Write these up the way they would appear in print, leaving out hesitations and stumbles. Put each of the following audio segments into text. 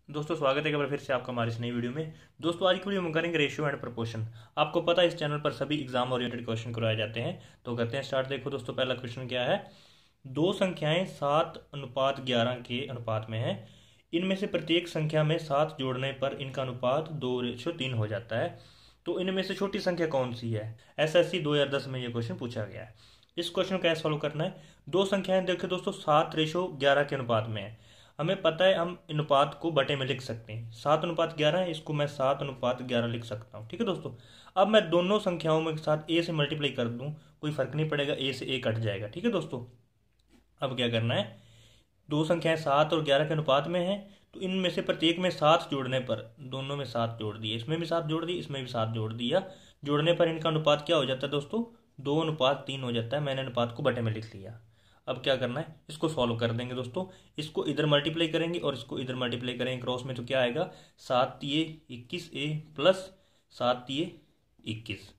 दोस्तों स्वागत है एक बार फिर से आपका हमारी इस नई वीडियो में। दोस्तों आज की वीडियो में करेंगे रेशियो एंड प्रोपोर्शन। आपको पता है इस चैनल पर सभी एग्जाम ओरिएंटेड क्वेश्चन करवाए जाते हैं, तो करते हैं स्टार्ट। देखो दोस्तों पहला क्वेश्चन क्या है। दो संख्याएं 7:11 के अनुपात में है। इनमें से प्रत्येक संख्या में 7 जोड़ने पर इनका अनुपात 2:3 हो जाता है। तो इनमें से छोटी संख्या कौन सी है। SSC 2010 में ये क्वेश्चन पूछा गया है। इस क्वेश्चन को कैसे सॉल्व करना है। दो संख्याएं देखिए दोस्तों 7:11 के अनुपात में है। हमें पता है हम अनुपात को बटे में लिख सकते हैं। 7:11 है, इसको मैं 7:11 लिख सकता हूँ। ठीक है दोस्तों। अब मैं दोनों संख्याओं में साथ ए से मल्टीप्लाई कर दूं, कोई फर्क नहीं पड़ेगा, ए से ए कट जाएगा। ठीक है दोस्तों। अब क्या करना है, दो संख्याएं 7 और 11 के अनुपात में है, तो इनमें से प्रत्येक में 7 जोड़ने पर दोनों में 7 जोड़ दिए, इसमें भी 7 जोड़ दिए, इसमें भी 7 जोड़ दिया। जोड़ने पर इनका अनुपात क्या हो जाता है दोस्तों, 2:3 हो जाता है। मैंने अनुपात को बटे में लिख लिया। अब क्या करना है, इसको सॉल्व कर देंगे दोस्तों। इसको इधर मल्टीप्लाई करेंगे और इसको इधर मल्टीप्लाई करेंगे क्रॉस में, तो क्या आएगा 7×3=21a प्लस 7×3=21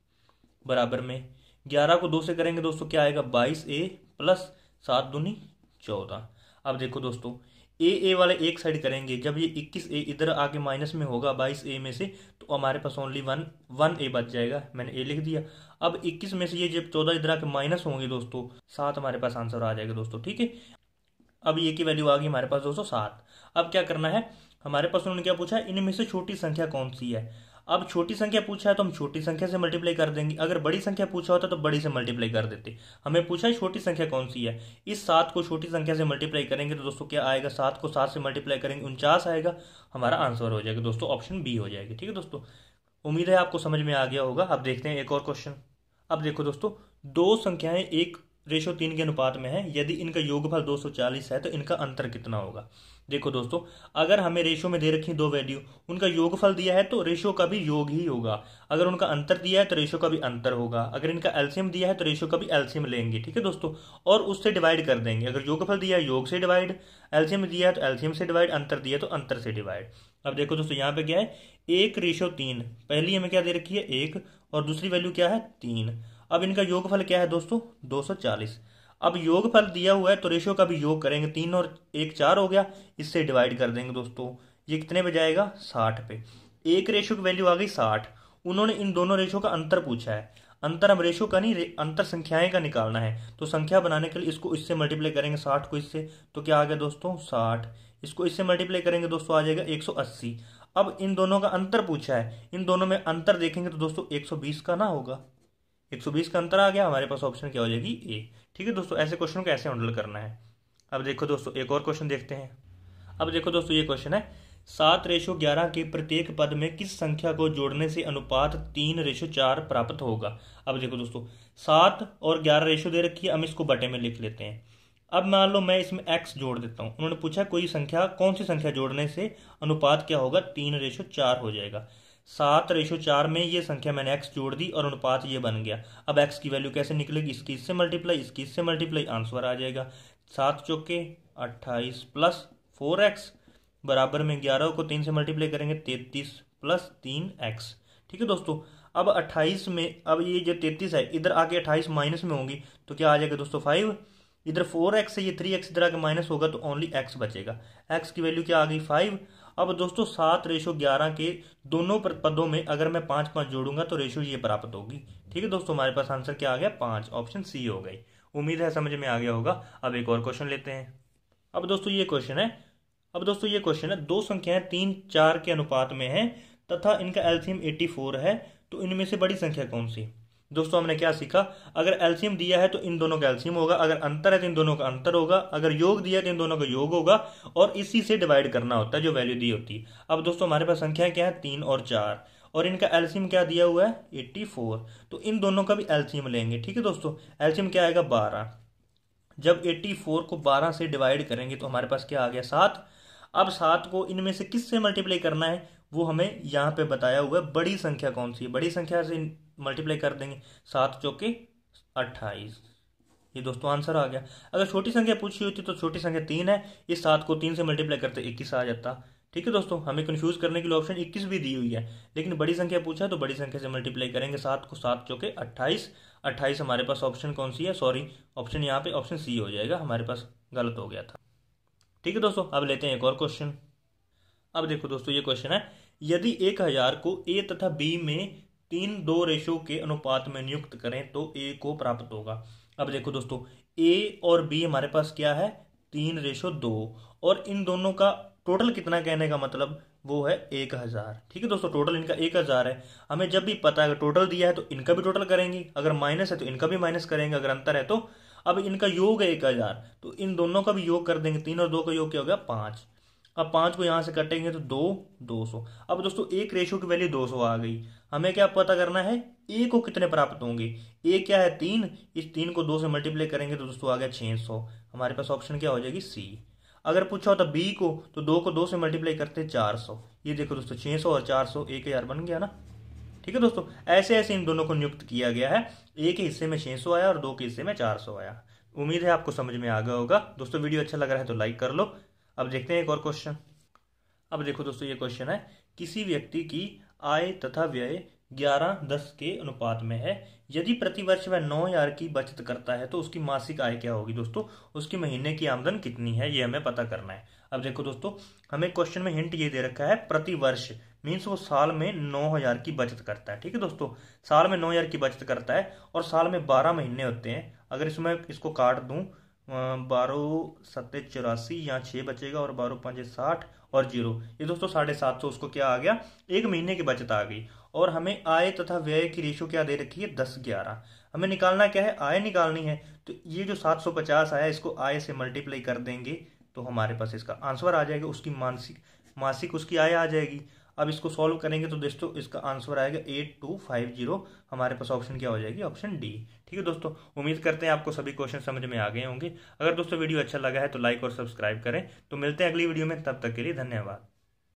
बराबर में 11 को 2 से करेंगे दोस्तों, क्या आएगा 22a प्लस 7×2=14। अब देखो दोस्तों ए वाले एक साइड करेंगे, जब ये 21a इधर आके माइनस में होगा 22a में से, तो हमारे पास ओनली 1 a बच जाएगा। मैंने a लिख दिया। अब 21 में से ये जब 14 इधर आके माइनस होंगे दोस्तों, 7 हमारे पास आंसर आ जाएगा दोस्तों। ठीक है। अब ये की वैल्यू आ गई हमारे पास दोस्तों 7। अब क्या करना है, हमारे पास उन्होंने क्या पूछा है, इनमें से छोटी संख्या कौन सी है। अब छोटी संख्या पूछा है तो हम छोटी संख्या से मल्टीप्लाई कर देंगे। अगर बड़ी संख्या पूछा होता तो बड़ी से मल्टीप्लाई कर देते। हमें पूछा है छोटी संख्या कौन सी है। इस 7 को छोटी संख्या से मल्टीप्लाई करेंगे तो दोस्तों क्या आएगा, 7 को 7 से मल्टीप्लाई करेंगे 49 आएगा। हमारा आंसर हो जाएगा दोस्तों, ऑप्शन बी हो जाएगी। ठीक है दोस्तों। उम्मीद है आपको समझ में आ गया होगा। अब देखते हैं एक और क्वेश्चन। अब देखो दोस्तों दो संख्याएं 1:3 के अनुपात में है। यदि इनका योगफल 240 है तो इनका अंतर कितना होगा। देखो दोस्तों अगर हमें रेशो में दे रखी दो वैल्यू, उनका योगफल दिया है तो रेशो का भी योग ही होगा। अगर उनका अंतर दिया है तो रेशो का भी अंतर होगा। अगर इनका एलसीएम दिया है तो रेशो का भी एलसीएम लेंगे। ठीक है दोस्तों। और उससे डिवाइड कर देंगे। अगर योगफल दिया है योग से डिवाइड, एलसीएम दिया है तो एलसीएम से डिवाइड, अंतर दिया है तो अंतर से डिवाइड। अब देखो दोस्तों यहाँ पे क्या है 1:3। पहली हमें क्या दे रखी है 1 और दूसरी वैल्यू क्या है 3। अब इनका योगफल क्या है दोस्तों 240। अब योगफल दिया हुआ है तो रेशो का भी योग करेंगे, 3 और 1 4 हो गया, इससे डिवाइड कर देंगे दोस्तों। ये कितने पे जाएगा 60 पे। एक रेशो की वैल्यू आ गई 60। उन्होंने इन दोनों रेशो का अंतर पूछा है। अंतर हम रेशो का नहीं, अंतर संख्याएं का निकालना है। तो संख्या बनाने के लिए इसको इससे मल्टीप्लाई करेंगे 60 को इससे, तो क्या आ गया दोस्तों 60। इसको इससे मल्टीप्लाई करेंगे दोस्तों आ जाएगा 180। अब इन दोनों का अंतर पूछा है, इन दोनों में अंतर देखेंगे तो दोस्तों 120 का ना होगा, 120 का अंतर आ गया। हमारे पास ऑप्शन क्या हो जाएगी ए। ठीक है दोस्तों। ऐसे क्वेश्चन को ऐसे हैंडल करना है। अब देखो दोस्तों एक और क्वेश्चन देखते हैं। अब देखो दोस्तों ये क्वेश्चन है 7:11 के प्रत्येक पद में किस संख्या को जोड़ने से अनुपात 3:4 प्राप्त होगा। अब देखो दोस्तों 7 और 11 रेशो दे रखी है, हम इसको बटे में लिख लेते हैं। अब मान लो मैं इसमें x जोड़ देता हूं। उन्होंने पूछा कोई संख्या, कौन सी संख्या जोड़ने से अनुपात क्या होगा 3:4 हो जाएगा। 7:4 में ये संख्या मैंने x जोड़ दी और अनुपात ये बन गया। अब x की वैल्यू कैसे निकलेगी, इसकी इससे मल्टीप्लाई, इसकी इससे मल्टीप्लाई, आंसर आ जाएगा 7 चौके 28 प्लस 4x बराबर में 11 को 3 से मल्टीप्लाई करेंगे 33 प्लस 3x। ठीक है दोस्तों। अब 28 में, अब ये जो 33 है इधर आके 28 माइनस में होंगी तो क्या आ जाएगा दोस्तों 5। इधर 4x से ये 3x इधर आके माइनस होगा तो ओनली x बचेगा। x की वैल्यू क्या आ गई 5। अब दोस्तों 7:11 के दोनों पदों में अगर मैं 5 जोड़ूंगा तो रेशो ये प्राप्त होगी। ठीक है दोस्तों। हमारे पास आंसर क्या आ गया 5, ऑप्शन सी हो गई। उम्मीद है समझ में आ गया होगा। अब एक और क्वेश्चन लेते हैं। अब दोस्तों ये क्वेश्चन है दो संख्याएं 3:4 के अनुपात में है तथा इनका एलसीएम 84 है, तो इनमें से बड़ी संख्या कौन सी। दोस्तों हमने क्या सीखा, अगर एलसीएम दिया है तो इन दोनों का एलसीएम होगा, अगर अंतर है तो इन दोनों का अंतर होगा, अगर योग दिया है तो इन दोनों का योग होगा, और इसी से डिवाइड करना होता है जो वैल्यू दी होती है। अब दोस्तों हमारे पास संख्याएं क्या है 3 और 4 और इनका एलसीएम क्या दिया हुआ है 84, तो इन दोनों का भी एलसीएम लेंगे। ठीक है दोस्तों। एलसीएम क्या आएगा 12। जब 84 को 12 से डिवाइड करेंगे तो हमारे पास क्या आ गया 7। अब 7 को इनमें से किससे मल्टीप्लाई करना है वो हमें यहाँ पे बताया हुआ है। बड़ी संख्या कौन सी है, बड़ी संख्या से मल्टीप्लाई कर देंगे 7 चौके 28। ये दोस्तों आंसर आ गया। अगर छोटी संख्या पूछी होती तो छोटी संख्या 3 है, इस 7 को 3 से मल्टीप्लाई करते 21 आ जाता। ठीक है दोस्तों। हमें कंफ्यूज करने के लिए ऑप्शन 21 भी दी हुई है, लेकिन बड़ी संख्या पूछा है तो बड़ी संख्या से मल्टीप्लाई करेंगे 7 को 7 चौके 28। 28 हमारे पास ऑप्शन कौन सी है, सॉरी ऑप्शन यहाँ पे ऑप्शन सी हो जाएगा, हमारे पास गलत हो गया था। ठीक है दोस्तों। अब लेते हैं एक और क्वेश्चन। अब देखो दोस्तों ये क्वेश्चन है, यदि 1000 को ए तथा बी में 3:2 रेशो के अनुपात में नियुक्त करें तो ए को प्राप्त होगा। अब देखो दोस्तों ए और बी हमारे पास क्या है, 3:2, और इन दोनों का टोटल कितना, कहने का मतलब वो है 1000। ठीक है दोस्तों, टोटल इनका 1000 है। हमें जब भी पता है टोटल दिया है तो इनका भी टोटल करेंगे, अगर माइनस है तो इनका भी माइनस करेंगे, अगर अंतर है तो। अब इनका योग है 1000, तो इन दोनों का भी योग कर देंगे। 3 और 2 का योग क्या हो गया, 5। अब 5 को यहां से कटेंगे तो 200। अब दोस्तों एक रेशो की वैल्यू 200 आ गई। हमें क्या पता करना है, ए को कितने प्राप्त होंगे। ए क्या है, 3, इस 3 को 2 से मल्टीप्लाई करेंगे तो दोस्तों आ गया 600। हमारे पास ऑप्शन क्या हो जाएगी, सी। अगर पूछा होता बी को तो 2 को 2 से मल्टीप्लाई करते 400। ये देखो दोस्तों 600 और 400 1000 बन गया ना। ठीक है दोस्तों, ऐसे ऐसे इन दोनों को नियुक्त किया गया है। एक के हिस्से में 600 आया और 2 के हिस्से में 400 आया। उम्मीद है आपको समझ में आ गया होगा। दोस्तों वीडियो अच्छा लग रहा है तो लाइक कर लो। अब देखते हैं एक और क्वेश्चन। अब देखो दोस्तों ये क्वेश्चन है, किसी व्यक्ति की आय तथा व्यय 11:10 के अनुपात में है। यदि प्रतिवर्ष वह 9000 की बचत करता है तो उसकी मासिक आय क्या होगी। दोस्तों उसकी महीने की आमदन कितनी है, ये हमें पता करना है। अब देखो दोस्तों, हमें क्वेश्चन में हिंट ये दे रखा है प्रतिवर्ष, मीन्स वो साल में 9000 की बचत करता है। ठीक है दोस्तों, साल में 9000 की बचत करता है और साल में 12 महीने होते हैं। अगर इसमें इसको काट दूं, 12×7=84, यहाँ 6 बचेगा और 12×5=60 और 0, ये दोस्तों 750। उसको क्या आ गया, एक महीने की बचत आ गई। और हमें आय तथा व्यय की रेशो क्या दे रखी है, 10:11। हमें निकालना क्या है, आय निकालनी है। तो ये जो 750 आया इसको आय से मल्टीप्लाई कर देंगे तो हमारे पास इसका आंसर आ जाएगा, उसकी मासिक उसकी आय आ जाएगी। अब इसको सॉल्व करेंगे तो दोस्तों इसका आंसर आएगा 8250। हमारे पास ऑप्शन क्या हो जाएगी, ऑप्शन डी। ठीक है दोस्तों, उम्मीद करते हैं आपको सभी क्वेश्चन समझ में आ गए होंगे। अगर दोस्तों वीडियो अच्छा लगा है तो लाइक और सब्सक्राइब करें। तो मिलते हैं अगली वीडियो में, तब तक के लिए धन्यवाद।